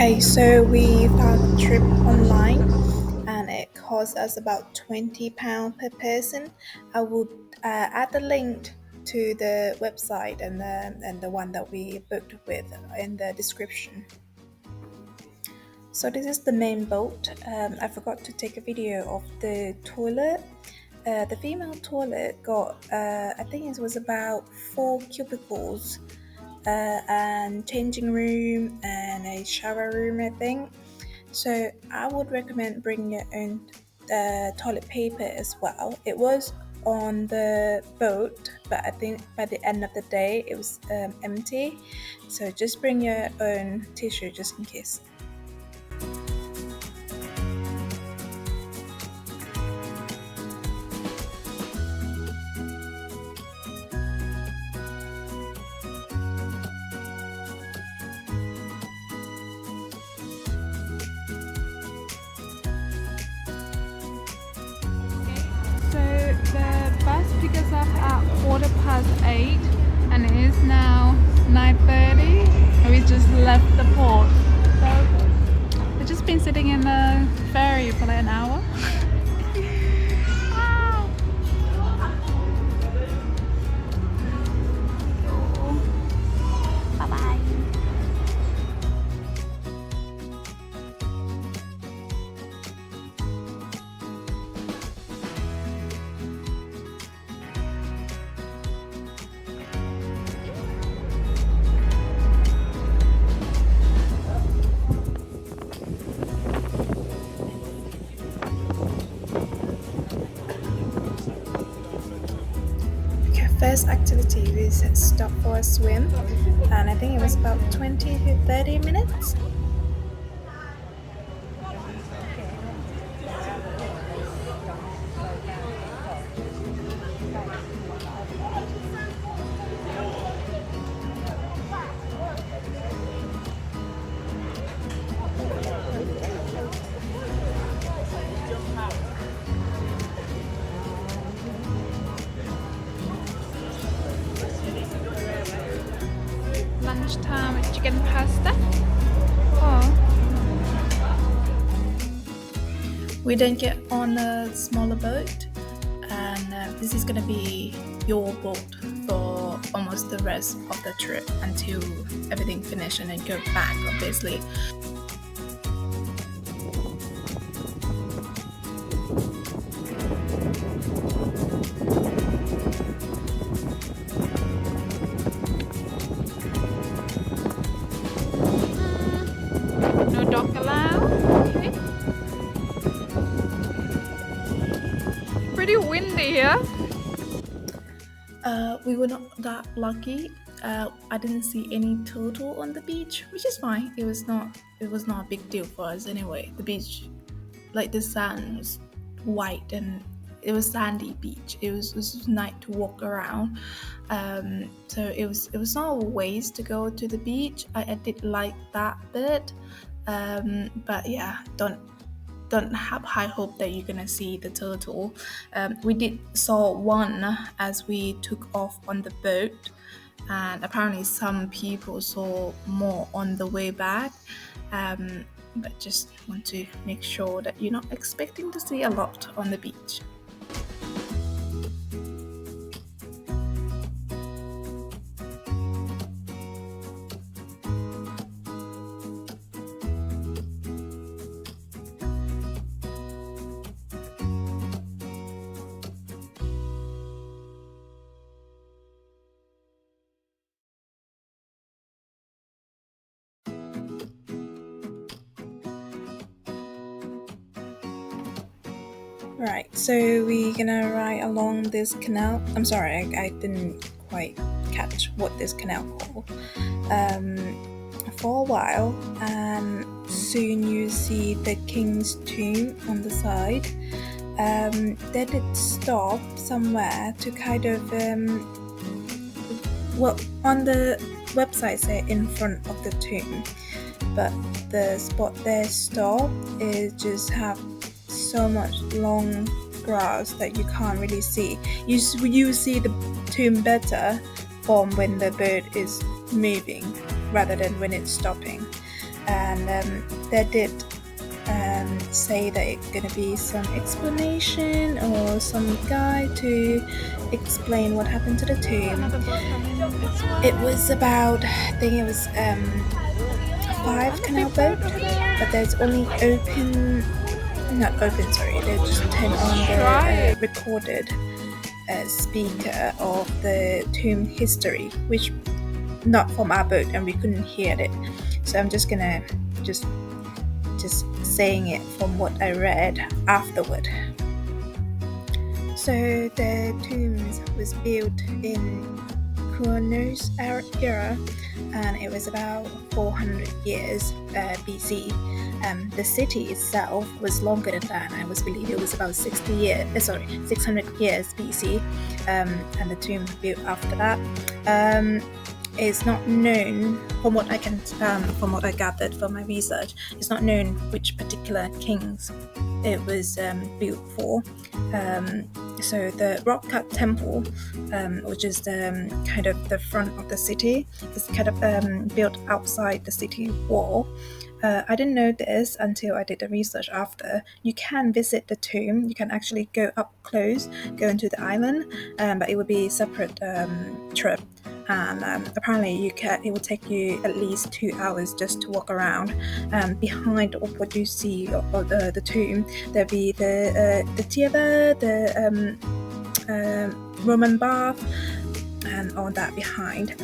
Okay, so we found a trip online and it cost us about £20 per person. I would add the link to the website and the one that we booked with in the description. So this is the main boat. I forgot to take a video of the toilet. The female toilet got, I think it was about 4 cubicles, and changing room and a shower room, I think. So I would recommend bringing your own toilet paper as well. It was on the boat, but I think by the end of the day it was empty. So just bring your own tissue just in case. So the bus picks us up at 8:15 and it is now 9:30 and we just left the port. So we've just been sitting in the ferry for like an hour. Bye bye. Okay, first activity was stop for a swim, and I think it was about 20 to 30 minutes. Lunchtime with chicken pasta. Oh. We then get on a smaller boat, and this is gonna be your boat for almost the rest of the trip until everything finished and then go back, obviously. No dog allowed. Okay. Pretty windy here. We were not that lucky. I didn't see any turtle on the beach, which is fine. It was not a big deal for us anyway. The beach, like the sand was white and it was sandy beach. It was nice to walk around. So it was not a waste to go to the beach. I did like that bit. But yeah, don't have high hope that you're gonna see the turtle. We did saw one as we took off on the boat, and apparently some people saw more on the way back. But just want to make sure that you're not expecting to see a lot on the beach. Right, so we're gonna ride along this canal. I'm sorry, I didn't quite catch what this canal called. For a while, and soon you see the king's tomb on the side. They did stop somewhere to kind of well, on the website say in front of the tomb, but the spot they stopped is just have so much long grass that you can't really see. You see the tomb better from when the bird is moving. rather than when it's stopping. And they did say that it's going to be some explanation or some guide to explain what happened to the tomb. It was about, I think it was 5 canal boat, but there's only not open, sorry, they just turn on the recorded speaker of the tomb history, which not from our boat, and we couldn't hear it. So I'm just gonna just saying it from what I read afterward. So the tombs was built in Kronos era, and it was about 400 years BC. The city itself was longer than that. I believe it was about 600 years BC, and the tomb built after that. It's not known, from what I gathered from my research, it's not known which particular kings it was built for. So the rock cut temple, which is kind of the front of the city, is kind of built outside the city wall. I didn't know this until I did the research after. You can visit the tomb, you can actually go up close, go into the island, but it would be a separate trip. And apparently it will take you at least 2 hours just to walk around. Behind what you see of the tomb, there'll be the theater, the Roman bath, and all that behind.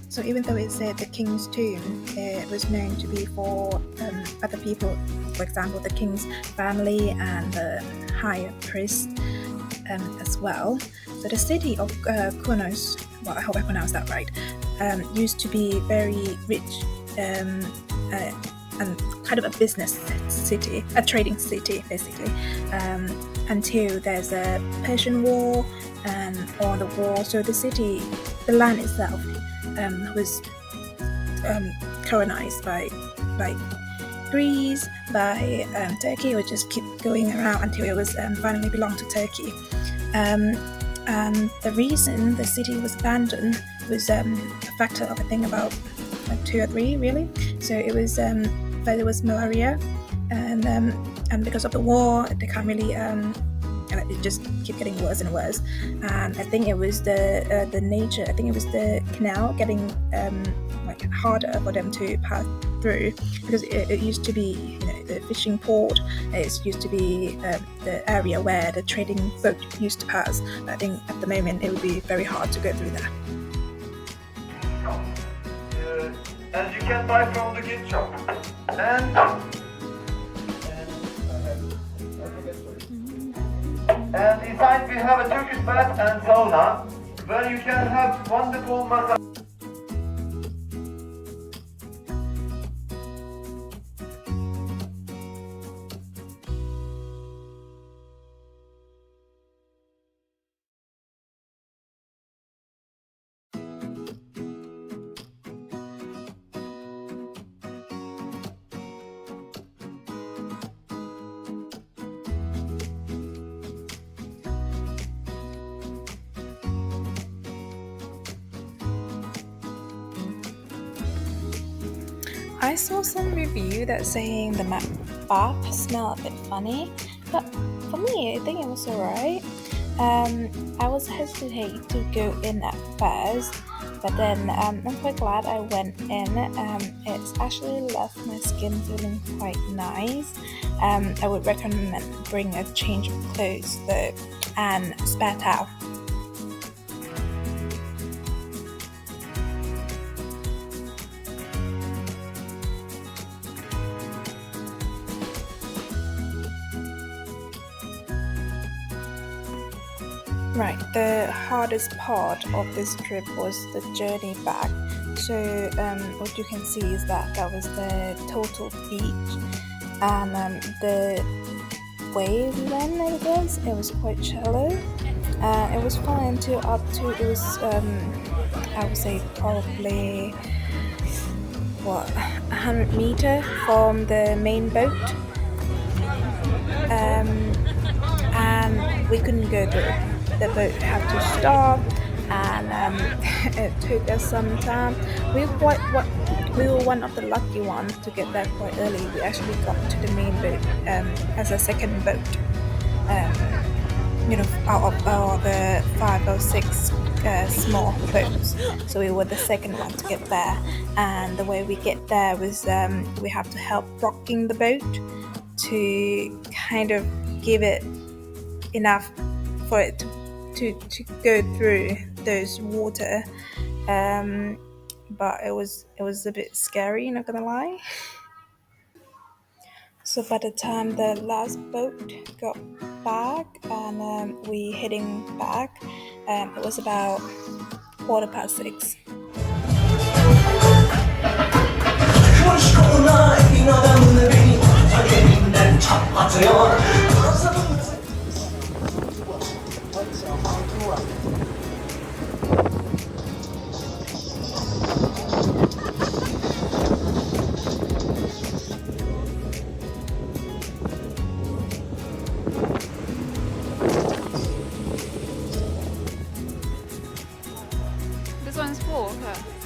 So even though it said the king's tomb, it was known to be for other people, for example, the king's family and the higher priest as well. So the city of Kronos, well, I hope I pronounced that right, used to be very rich and kind of a business city, a trading city basically, until there's a Persian War and all the war. So the land itself was colonized by Greece, by Turkey. It would just keep going around until it was finally belonged to Turkey. And the reason the city was abandoned was a factor of, I think, about 2 or 3 really. So it was there was malaria, and because of the war, they can't really it just keep getting worse and worse. And I think it was the nature. I think it was the canal getting harder for them to pass through, because it used to be, the fishing port. It used to be the area where the trading boat used to pass. But I think at the moment it would be very hard to go through that. And you can buy from the gift shop. And inside we have a Turkish bath and sauna, where you can have wonderful massage. I saw some review that saying the bath smelled a bit funny, but for me, I think it was alright. I was hesitant to go in at first, but then I'm quite glad I went in. It's actually left my skin feeling quite nice. I would recommend bring a change of clothes though, and spare towel. Right, the hardest part of this trip was the journey back. So what you can see is that was the total beach, and the way we went, I guess, it was quite shallow. It was fine until up to, it was I would say probably 100 meters from the main boat, and we couldn't go through. The boat had to stop, and it took us some time. We were one of the lucky ones to get there quite early. We actually got to the main boat as a second boat. Um, out of the 5 or 6 small boats. So we were the second one to get there. And the way we get there was we have to help rocking the boat to kind of give it enough for it to go through those water. But it was a bit scary, not gonna lie. So by the time the last boat got back and we heading back, it was about 6:15. Coşkuna inadımını benim aleminden çatlatıyor. This one's 4. Okay.